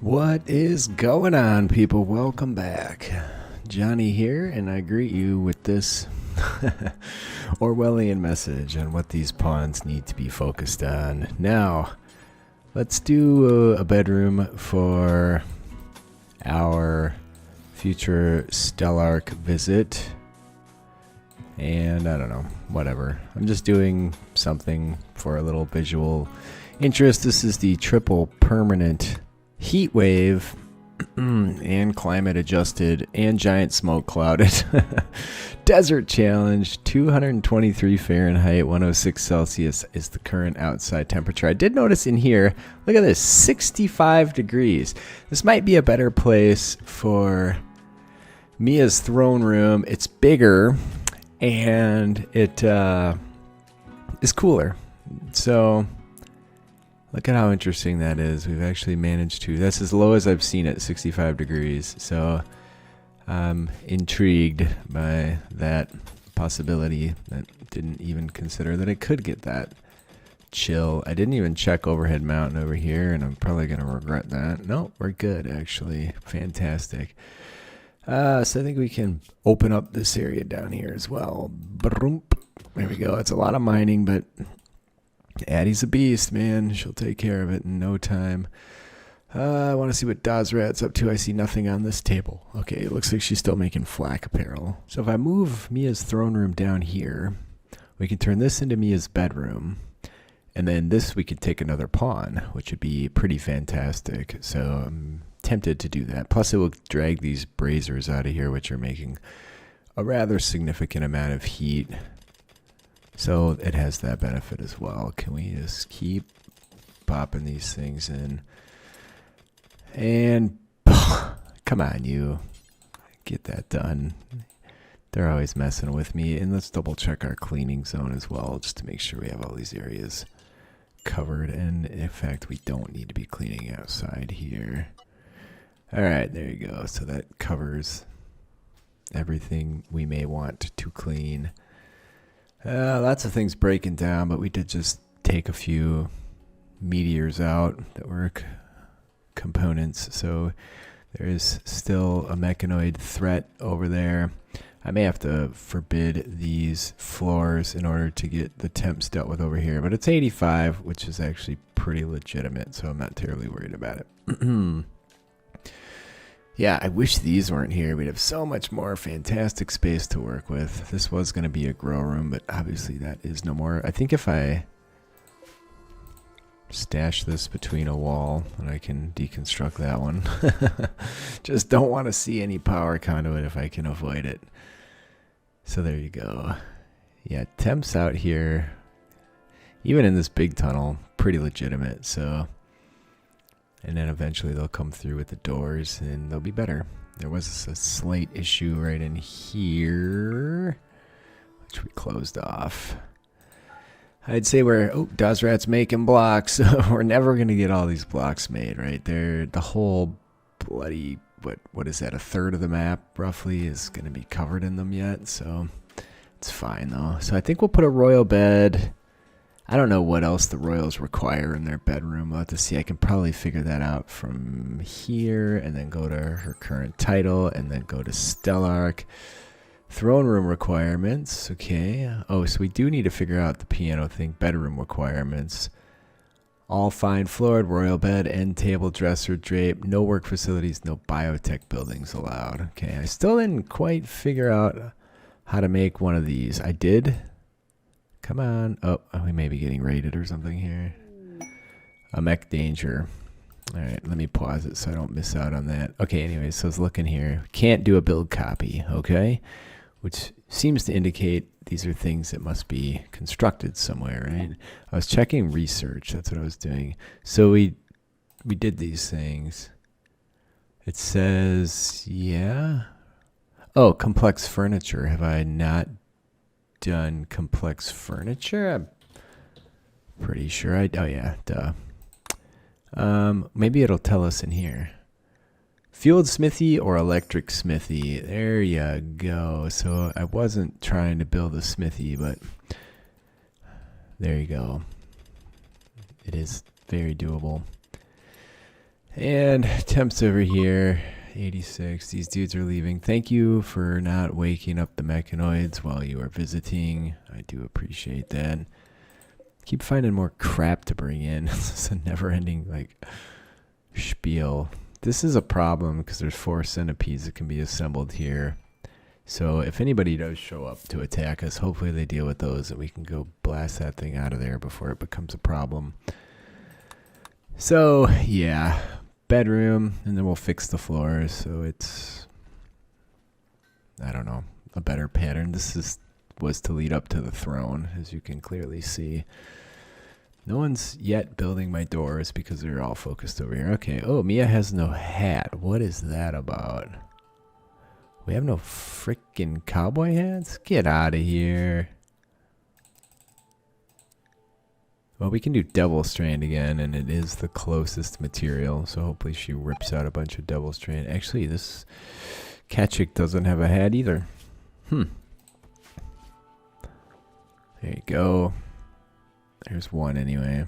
What is going on, people? Welcome back. Johnny here, and I greet you with this Orwellian message on what these pawns need to be focused on. Now, let's do a bedroom for our future Stellarch visit. And I don't know, whatever. I'm just doing something for a little visual interest. This is the triple permanent heat wave and climate adjusted and giant smoke clouded desert challenge. 223 Fahrenheit, 106 Celsius is the current outside temperature. I did notice in here, look at this, 65 degrees. This might be a better place for Mia's throne room. It's bigger and it is cooler. So look at how interesting that is. We've actually managed to, that's as low as I've seen it, 65 degrees. So I'm intrigued by that possibility. That didn't even consider that it could get that chill. I didn't even check overhead mountain over here, and I'm probably going to regret that. No, we're good, actually. Fantastic. So I think we can open up this area down here as well. There we go. It's a lot of mining, but Addie's a beast, man. She'll take care of it in no time. I want to see what Dozrat's up to. I see nothing on this table. Okay, it looks like she's still making flak apparel. So if I move Mia's throne room down here, we can turn this into Mia's bedroom. And then this we could take another pawn, which would be pretty fantastic. So I'm tempted to do that. Plus it will drag these braziers out of here, which are making a rather significant amount of heat. So it has that benefit as well. Can we just keep popping these things in? And come on, you. Get that done. They're always messing with me. And let's double check our cleaning zone as well, just to make sure we have all these areas covered. And in fact, we don't need to be cleaning outside here. All right, there you go. So that covers everything we may want to clean. Lots of things breaking down, but we did just take a few meteors out that were components, so there is still a mechanoid threat over there. I may have to forbid these floors in order to get the temps dealt with over here, but it's 85, which is actually pretty legitimate, so I'm not terribly worried about it. Yeah, I wish these weren't here. We'd have so much more fantastic space to work with. This was going to be a grow room, but obviously that is no more. I think if I stash this between a wall, then I can deconstruct that one. Just don't want to see any power conduit if I can avoid it. So there you go. Yeah, temps out here, even in this big tunnel, pretty legitimate. So, and then eventually they'll come through with the doors and they'll be better. There was a slight issue right in here, which we closed off. I'd say we're, oh, Dozrat's making blocks. We're never going to get all these blocks made, right? They're the whole bloody, what is that, a third of the map roughly is going to be covered in them yet. So it's fine though. So I think we'll put a royal bed. I don't know what else the royals require in their bedroom. We'll have to see. I can probably figure that out from here and then go to her current title and then go to Stellarch. Throne room requirements. Okay. Oh, so we do need to figure out the piano thing. Bedroom requirements. All fine floored, royal bed, end table, dresser, drape. No work facilities, no biotech buildings allowed. Okay. I still didn't quite figure out how to make one of these. I did. Come on. Oh, we may be getting raided or something here. A mech danger. All right, let me pause it so I don't miss out on that. Okay, anyways, so let's look in here. Can't do a build copy, okay? Which seems to indicate these are things that must be constructed somewhere, right? I was checking research. That's what I was doing. So we did these things. It says, yeah. Oh, complex furniture. Have I not done complex furniture? I'm pretty sure oh yeah, duh. Maybe it'll tell us in here. Field smithy or electric smithy. There you go. So I wasn't trying to build a smithy, but there you go. It is very doable. And temps over here, 86. These dudes are leaving. Thank you for not waking up the mechanoids while you are visiting. I do appreciate that. Keep finding more crap to bring in. This is a never-ending like spiel. This is a problem because there's 4 centipedes that can be assembled here. So if anybody does show up to attack us, hopefully they deal with those and we can go blast that thing out of there before it becomes a problem. So yeah, bedroom, and then we'll fix the floors so it's, I don't know, a better pattern. This was to lead up to the throne, as you can clearly see. No one's yet building my doors because they're all focused over here. Okay, oh, Mia has no hat. What is that about? We have no freaking cowboy hats? Get out of here. Well, we can do Devil Strand again, and it is the closest material, so hopefully she rips out a bunch of Devil Strand. Actually, this cat chick doesn't have a hat either. There you go. There's one anyway.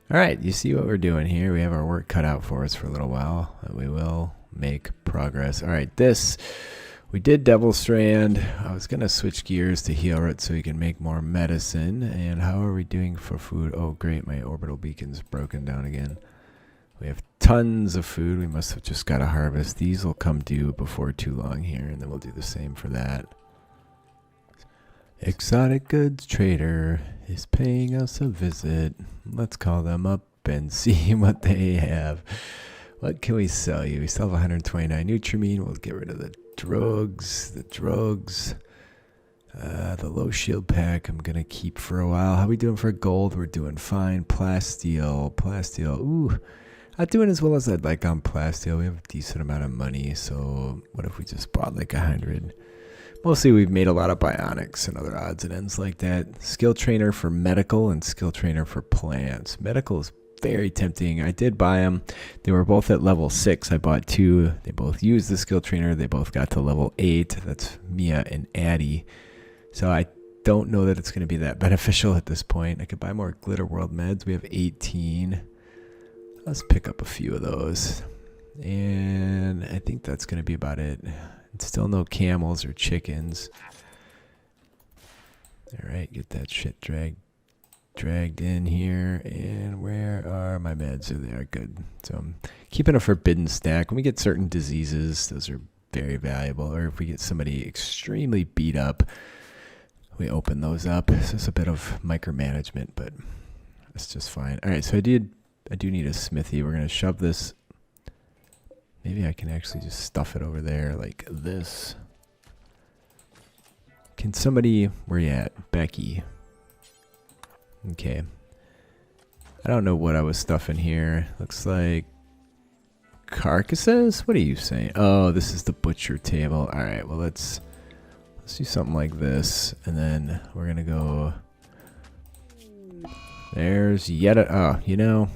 Alright, you see what we're doing here. We have our work cut out for us for a little while. We will make progress. Alright, this, we did Devil Strand. I was going to switch gears to heal it so we can make more medicine. And how are we doing for food? Oh great, my orbital beacon's broken down again. We have tons of food. We must have just got to harvest. These will come due before too long here, and then we'll do the same for that. Exotic goods trader is paying us a visit. Let's call them up and see what they have. What can we sell you? We still have 129 Nutrimine. We'll get rid of the drugs. The low shield pack I'm going to keep for a while. How we doing for gold? We're doing fine. Plasteel. Ooh, not doing as well as I'd like on Plasteel. We have a decent amount of money. So what if we just bought like 100? Mostly we've made a lot of bionics and other odds and ends like that. Skill trainer for medical and skill trainer for plants. Medical is very tempting. I did buy them. They were both at level 6. I bought 2. They both used the skill trainer. They both got to level 8. That's Mia and Addie. So I don't know that it's going to be that beneficial at this point. I could buy more Glitter World meds. We have 18. Let's pick up a few of those. And I think that's going to be about it. Still no camels or chickens. Alright, get that shit dragged in here. And where are my meds? Oh, they are good. So I'm keeping a forbidden stack. When we get certain diseases, those are very valuable. Or if we get somebody extremely beat up, we open those up. So it's a bit of micromanagement, but it's just fine. Alright, so I do need a smithy. We're going to shove this. Maybe I can actually just stuff it over there like this. Can somebody, where you at? Becky. Okay. I don't know what I was stuffing here. Looks like carcasses? What are you saying? Oh, this is the butcher table. Alright, well let's do something like this. And then we're going to go. There's yet a, oh, you know,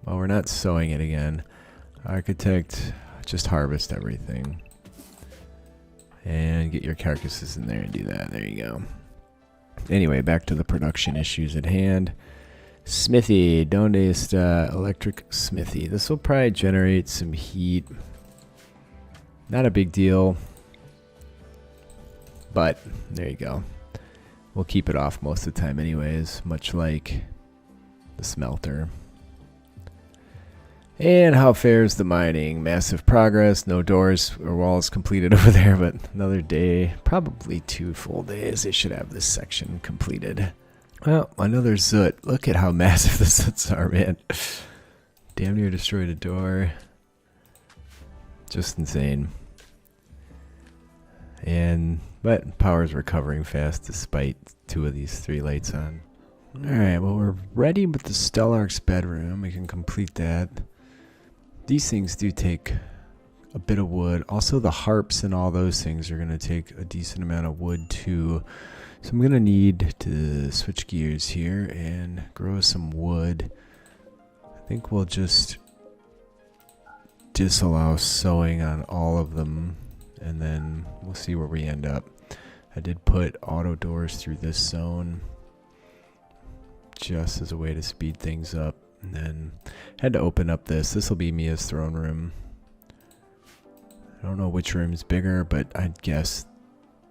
well, we're not sewing it again. Architect. Just harvest everything and get your carcasses in there and do that. There you go. Anyway, back to the production issues at hand. Smithy, donde está electric smithy? This will probably generate some heat. Not a big deal, but there you go. We'll keep it off most of the time anyways, much like the smelter. And how fares the mining? Massive progress, no doors or walls completed over there, but another day, probably 2 full days, they should have this section completed. Well, another Zoot. Look at how massive the Zoots are, man. Damn near destroyed a door. Just insane. But power's recovering fast despite 2 of these 3 lights on. Alright, well we're ready with the Stellarch's bedroom. We can complete that. These things do take a bit of wood. Also the harps and all those things are going to take a decent amount of wood too. So I'm going to need to switch gears here and grow some wood. I think we'll just disallow sewing on all of them and then we'll see where we end up. I did put auto doors through this zone just as a way to speed things up. And then had to open up this. This will be Mia's throne room. I don't know which room's bigger, but I'd guess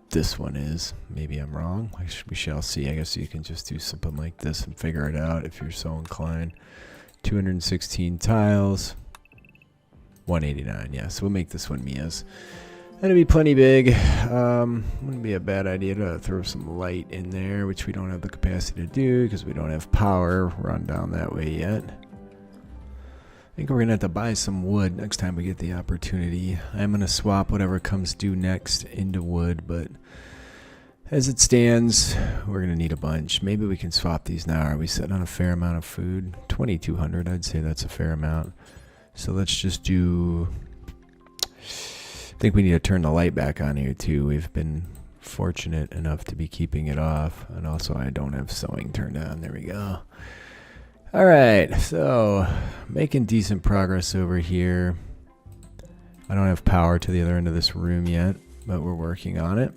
this one is. Maybe I'm wrong. We shall see. I guess you can just do something like this and figure it out if you're so inclined. 216 tiles. 189. Yeah, so we'll make this one Mia's. That'll be plenty big. Wouldn't be a bad idea to throw some light in there, which we don't have the capacity to do because we don't have power run down that way yet. I think we're going to have to buy some wood next time we get the opportunity. I'm going to swap whatever comes due next into wood, but as it stands, we're going to need a bunch. Maybe we can swap these now. Are we sitting on a fair amount of food? 2,200, I'd say that's a fair amount. So let's just do... I think we need to turn the light back on here too. We've been fortunate enough to be keeping it off. And also I don't have sewing turned on. There we go. Alright, so making decent progress over here. I don't have power to the other end of this room yet, but we're working on it.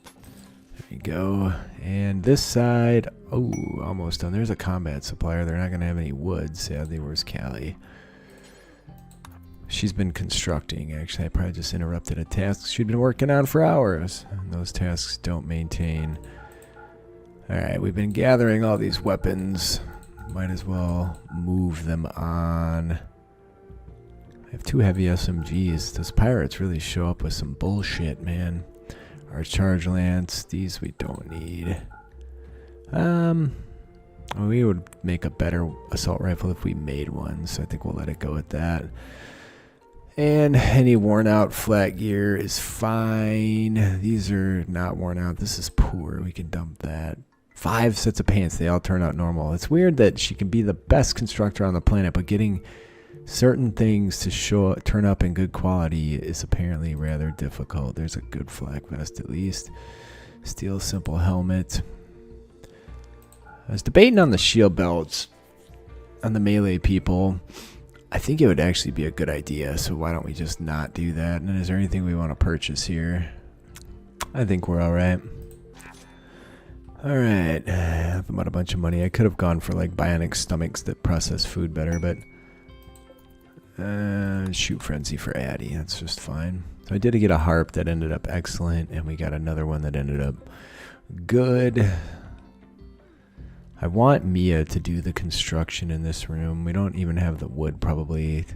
There we go. And this side, oh, almost done. There's a combat supplier. They're not going to have any wood, sadly. Where's Callie? She's been constructing, actually. I probably just interrupted a task she'd been working on for hours. And those tasks don't maintain. Alright, we've been gathering all these weapons. Might as well move them on. I have 2 heavy SMGs. Those pirates really show up with some bullshit, man. Our charge lance, these we don't need. We would make a better assault rifle if we made one, so I think we'll let it go at that. And any worn out flat gear is fine. These are not worn out. This is poor. We can dump that. 5 sets of pants. They all turn out normal. It's weird that she can be the best constructor on the planet, but getting certain things to turn up in good quality is apparently rather difficult. There's a good flak vest at least. Steel simple helmet. I was debating on the shield belts on the melee people. I think it would actually be a good idea, so why don't we just not do that? And is there anything we want to purchase here? I think we're alright. Alright, I have about a bunch of money. I could have gone for like bionic stomachs that process food better, but shoot frenzy for Addy, that's just fine. So I did get a harp that ended up excellent, and we got another one that ended up good. I want Mia to do the construction in this room. We don't even have the wood probably.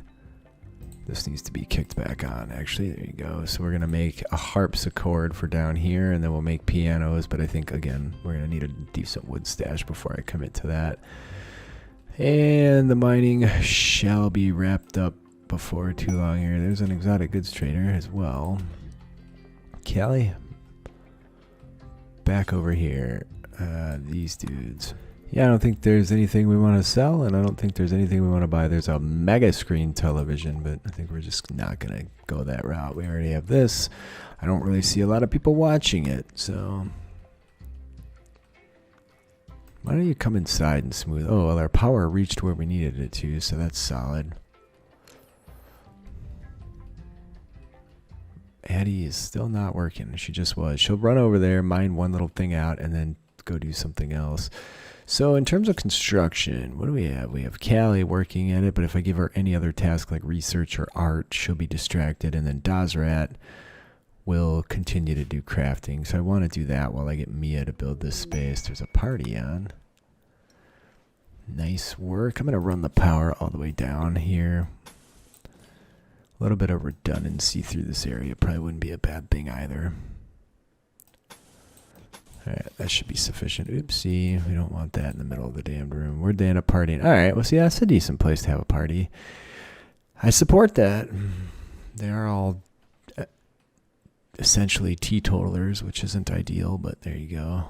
This needs to be kicked back on, actually. There you go. So we're going to make a harpsichord for down here, and then we'll make pianos. But I think, again, we're going to need a decent wood stash before I commit to that. And the mining shall be wrapped up before too long here. There's an exotic goods trader as well. Callie? Back over here. These dudes. Yeah, I don't think there's anything we want to sell, and I don't think there's anything we want to buy. There's a mega screen television, but I think we're just not going to go that route. We already have this. I don't really see a lot of people watching it, so why don't you come inside and smooth? Oh, well, our power reached where we needed it to, so that's solid. Addie is still not working. She just was. She'll run over there, mine one little thing out, and then go do something else. So in terms of construction, what do we have? We have Callie working at it, but if I give her any other task like research or art, she'll be distracted, and then Dazrat will continue to do crafting. So I want to do that while I get Mia to build this space. There's a party on. Nice work. I'm going to run the power all the way down here. A little bit of redundancy through this area probably wouldn't be a bad thing either. Alright, that should be sufficient. Oopsie, we don't want that in the middle of the damned room. Where'd they end up partying? Alright, well see, that's a decent place to have a party. I support that. They are all essentially teetotalers, which isn't ideal, but there you go.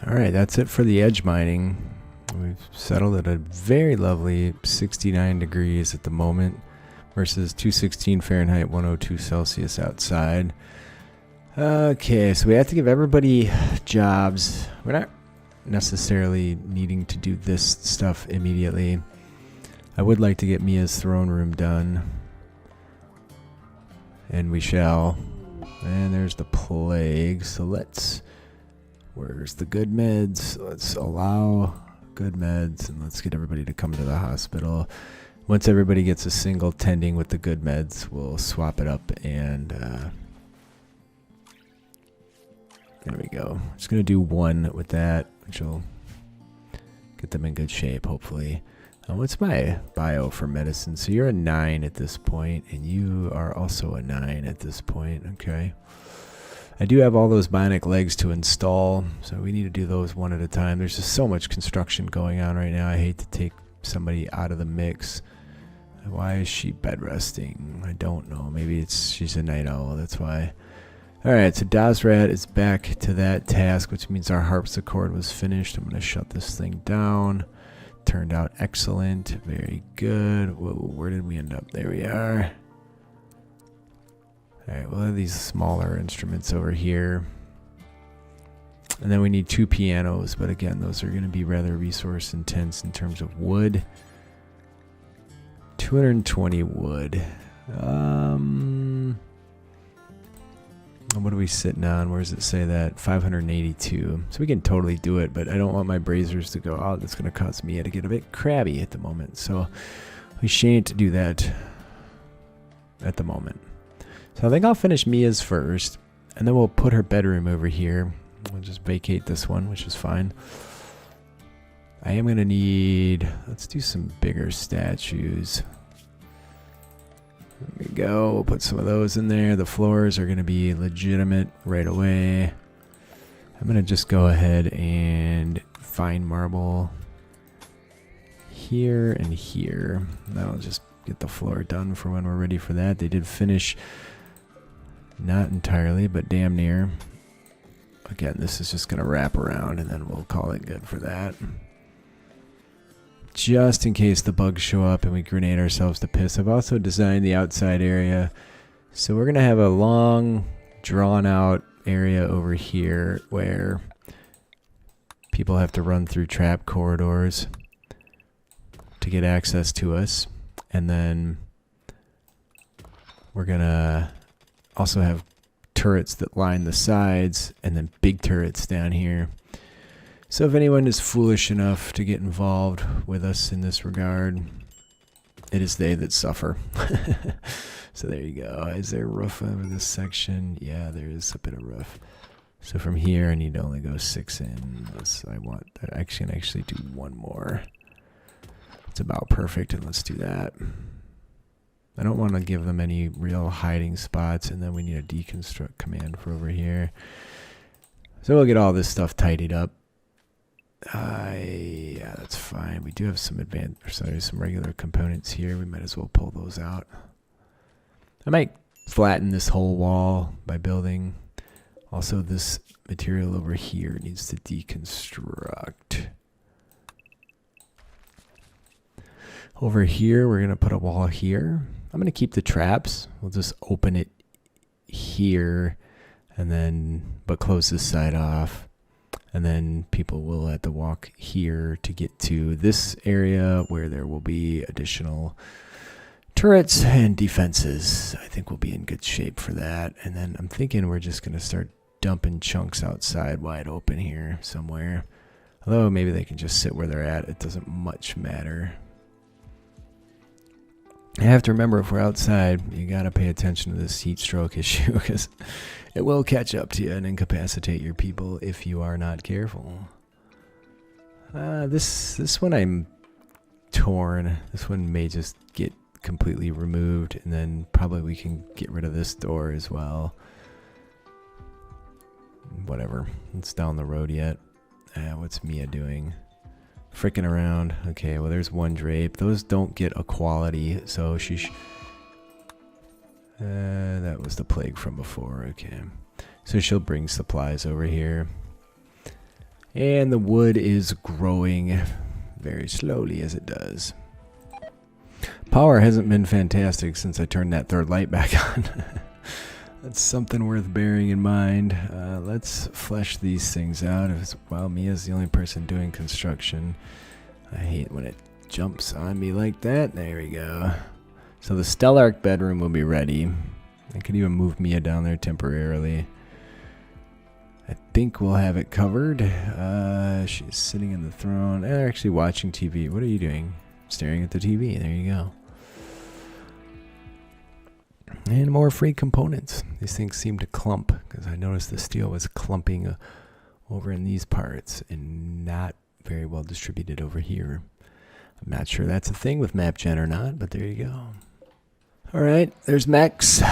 Alright, that's it for the edge mining. We've settled at a very lovely 69 degrees at the moment versus 216 Fahrenheit, 102 Celsius outside. Okay, so we have to give everybody jobs. We're not necessarily needing to do this stuff immediately. I would like to get Mia's throne room done. And we shall. And there's the plague. So let's... Where's the good meds? Let's allow good meds, and let's get everybody to come to the hospital. Once everybody gets a single tending with the good meds, we'll swap it up, and there we go. Just going to do one with that, which will get them in good shape, hopefully. What's my bio for medicine? So you're a 9 at this point, and you are also a 9 at this point. Okay. I do have all those bionic legs to install, so we need to do those one at a time. There's just so much construction going on right now. I hate to take somebody out of the mix. Why is she bed resting? I don't know. Maybe she's a night owl. That's why. All right, so Dazrat is back to that task, which means our harpsichord was finished. I'm going to shut this thing down. Turned out excellent. Very good. Whoa, where did we end up? There we are. All right, we'll have these smaller instruments over here. And then we need 2 pianos, but again, those are going to be rather resource intense in terms of wood. 220 wood. What are we sitting on? Where does it say that? 582. So we can totally do it, but I don't want my brazers to go out. That's going to cause me to get a bit crabby at the moment. So we shan't do that at the moment. So I think I'll finish Mia's first, and then we'll put her bedroom over here. We'll just vacate this one, which is fine. I am going to need, let's do some bigger statues. There we go. We'll put some of those in there. The floors are going to be legitimate right away. I'm going to just go ahead and find marble here and here. That'll just get the floor done for when we're ready for that. They did finish, not entirely, but damn near. Again, this is just going to wrap around, and then we'll call it good for that. Just in case the bugs show up and we grenade ourselves to piss. I've also designed the outside area. So we're going to have a long, drawn-out area over here where people have to run through trap corridors to get access to us. And then we're going to also have turrets that line the sides, and then big turrets down here. So if anyone is foolish enough to get involved with us in this regard, it is they that suffer. So there you go. Is there a roof over this section? Yeah, there is a bit of roof. So from here, I need to only go 6 in. I can actually do one more. It's about perfect, and let's do that. I don't want to give them any real hiding spots, and then we need a deconstruct command for over here. So we'll get all this stuff tidied up. Yeah, that's fine. We do have some some regular components here. We might as well pull those out. I might flatten this whole wall by building. Also, this material over here needs to deconstruct. Over here, we're going to put a wall here. I'm going to keep the traps. We'll just open it here, and then, but close this side off. And then people will have to walk here to get to this area where there will be additional turrets and defenses. I think we'll be in good shape for that. And then I'm thinking we're just going to start dumping chunks outside wide open here somewhere. Although maybe they can just sit where they're at. It doesn't much matter. I have to remember, if we're outside, you got to pay attention to this heat stroke issue, because it will catch up to you and incapacitate your people if you are not careful. This one I'm torn. This one may just get completely removed, and then probably we can get rid of this door as well. Whatever. It's down the road yet. What's Mia doing? Fricking around. Okay, well, there's one drape. Those don't get equality, so that was the plague from before. Okay, so she'll bring supplies over here, and the wood is growing very slowly as it does. Power hasn't been fantastic since I turned that third light back on. That's something worth bearing in mind. Let's flesh these things out. While Mia's the only person doing construction. I hate when it jumps on me like that. There we go. So the Stellarch bedroom will be ready. I could even move Mia down there temporarily. I think we'll have it covered. She's sitting in the throne. They're actually watching TV. What are you doing? Staring at the TV. There you go. And more free components. These things seem to clump, because I noticed the steel was clumping over in these parts and not very well distributed over here. I'm not sure that's a thing with MapGen or not, but there you go. All right, there's mechs.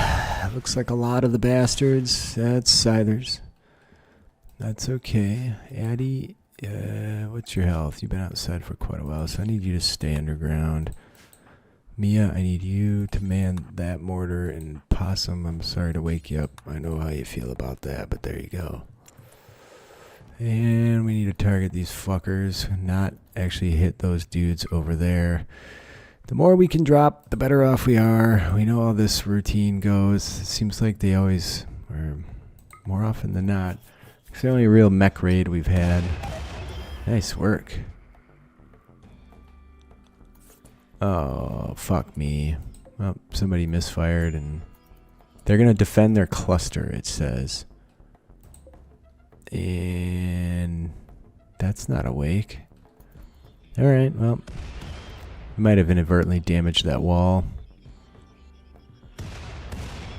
Looks like a lot of the bastards. That's scythers. That's okay. Addie, what's your health? You've been outside for quite a while, so I need you to stay underground. Mia, I need you to man that mortar. And Possum, I'm sorry to wake you up. I know how you feel about that, but there you go. And we need to target these fuckers, not actually hit those dudes over there. The more we can drop, the better off we are. We know how this routine goes. It seems like they always, or more often than not, it's the only real mech raid we've had. Nice work. Oh, fuck me. Well, somebody misfired, and they're going to defend their cluster, it says. And that's not awake. Alright, well, we might have inadvertently damaged that wall.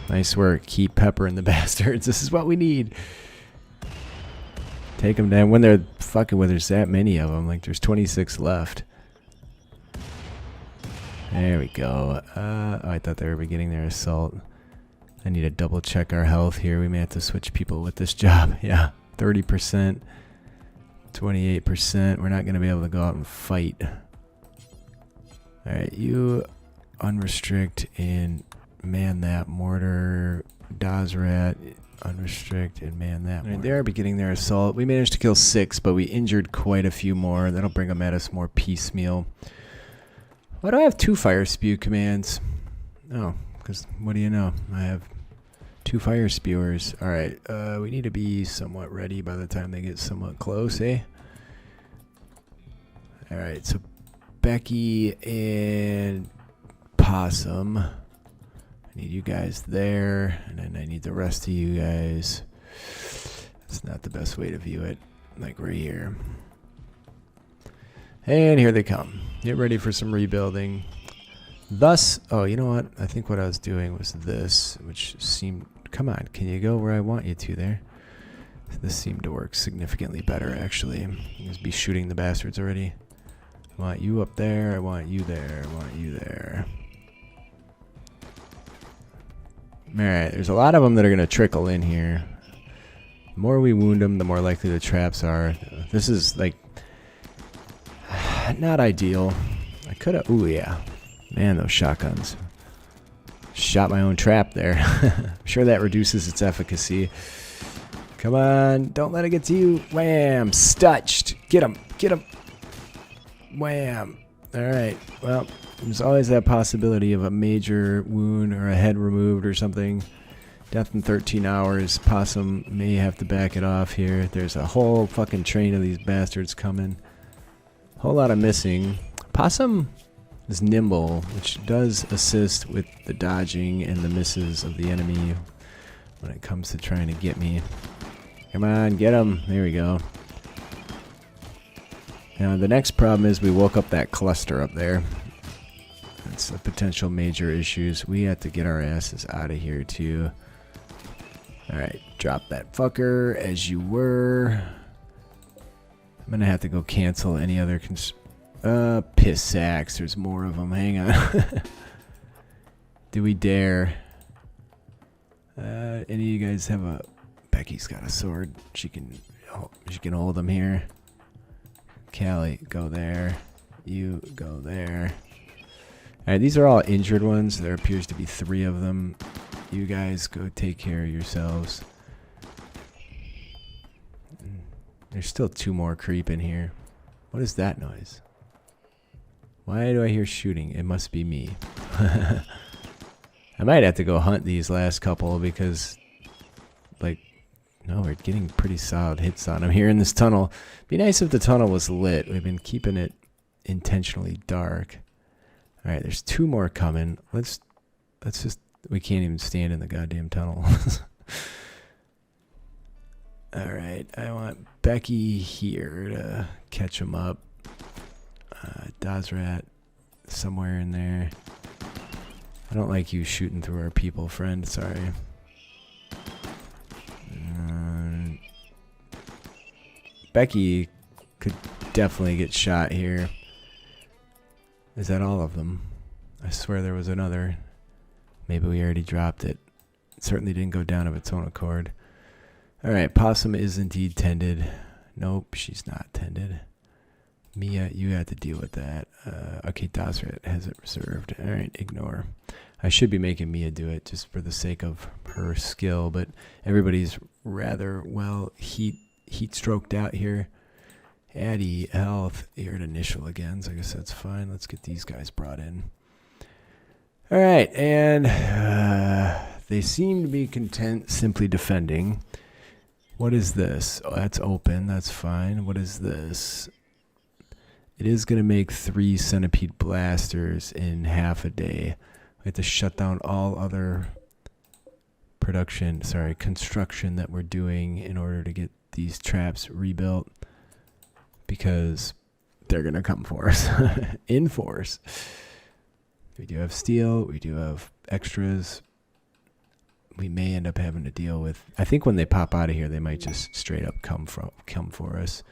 Nice work. Keep peppering the bastards. This is what we need. Take them down. When they're fucking with, there's that many of them. Like, there's 26 left. There we go. Oh, I thought they were beginning their assault. I need to double check our health here. We may have to switch people with this job. Yeah, 30%, 28%. We're not going to be able to go out and fight. Alright, you unrestrict and man that mortar. Dazrat, unrestrict and man that mortar. They are beginning their assault. We managed to kill 6, but we injured quite a few more. That'll bring them at us more piecemeal. Why do I have 2 fire spew commands? Oh, because what do you know? I have 2 fire spewers. Alright, we need to be somewhat ready by the time they get somewhat close, eh? Alright, so Becky and Possum. I need you guys there, and then I need the rest of you guys. That's not the best way to view it. Like right here. And here they come. Get ready for some rebuilding. Thus, oh, you know what? I think what I was doing was this, which seemed, come on, can you go where I want you to there? This seemed to work significantly better, actually. Just be shooting the bastards already. I want you up there, I want you there, I want you there. Alright, there's a lot of them that are going to trickle in here. The more we wound them, the more likely the traps are. This is, like, not ideal. I could have, ooh yeah. Man, those shotguns. Shot my own trap there. I'm sure that reduces its efficacy. Come on, don't let it get to you. Wham, stutched. Get him, get him. Wham. Alright, well, there's always that possibility of a major wound or a head removed or something. Death in 13 hours. Possum may have to back it off here. There's a whole fucking train of these bastards coming. Whole lot of missing. Possum is nimble, which does assist with the dodging and the misses of the enemy when it comes to trying to get me. Come on, get him. There we go. Now the next problem is we woke up that cluster up there. That's a potential major issues. We have to get our asses out of here too. Alright, drop that fucker as you were. I'm gonna have to go cancel any other piss sacks. There's more of them. Hang on. Do we dare? Any of you guys have a... Becky's got a sword. She can hold them here. Callie, go there. You go there. Alright, these are all injured ones. There appears to be 3 of them. You guys go take care of yourselves. There's still 2 more creep in here. What is that noise? Why do I hear shooting? It must be me. I might have to go hunt these last couple because, like, no, we're getting pretty solid hits on them here in this tunnel. Be nice if the tunnel was lit. We've been keeping it intentionally dark. Alright, there's 2 more coming. Let's just, we can't even stand in the goddamn tunnel. All right, I want Becky here to catch him up. Dazrat somewhere in there. I don't like you shooting through our people, friend. Sorry. Becky could definitely get shot here. Is that all of them? I swear there was another. Maybe we already dropped it. It certainly didn't go down of its own accord. Alright, Possum is indeed tended. Nope, she's not tended. Mia, you have to deal with that. Okay, Dazrat has it reserved. Alright, ignore. I should be making Mia do it just for the sake of her skill, but everybody's rather well heat stroked out here. Addie, health, you're at initial again, so I guess that's fine. Let's get these guys brought in. Alright, and they seem to be content simply defending. What is this? Oh, that's open. That's fine. What is this? It is going to make 3 centipede blasters in half a day. We have to shut down all other construction that we're doing in order to get these traps rebuilt, because they're going to come for us in force. We do have steel. We do have extras. We may end up having to deal with, I think when they pop out of here, they might just straight up come for us.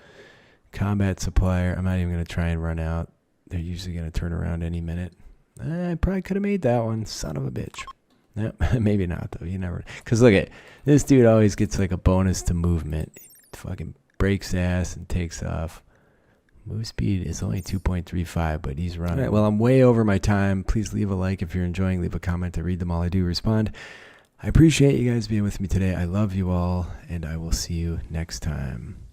Combat supplier, I'm not even going to try and run out. They're usually going to turn around any minute. I probably could have made that one, son of a bitch. Nope, maybe not though, you never, because look at, this dude always gets like a bonus to movement. He fucking breaks ass and takes off. Move speed is only 2.35, but he's running. All right, well, I'm way over my time. Please leave a like if you're enjoying. Leave a comment. I read them all. I do respond. I appreciate you guys being with me today. I love you all, and I will see you next time.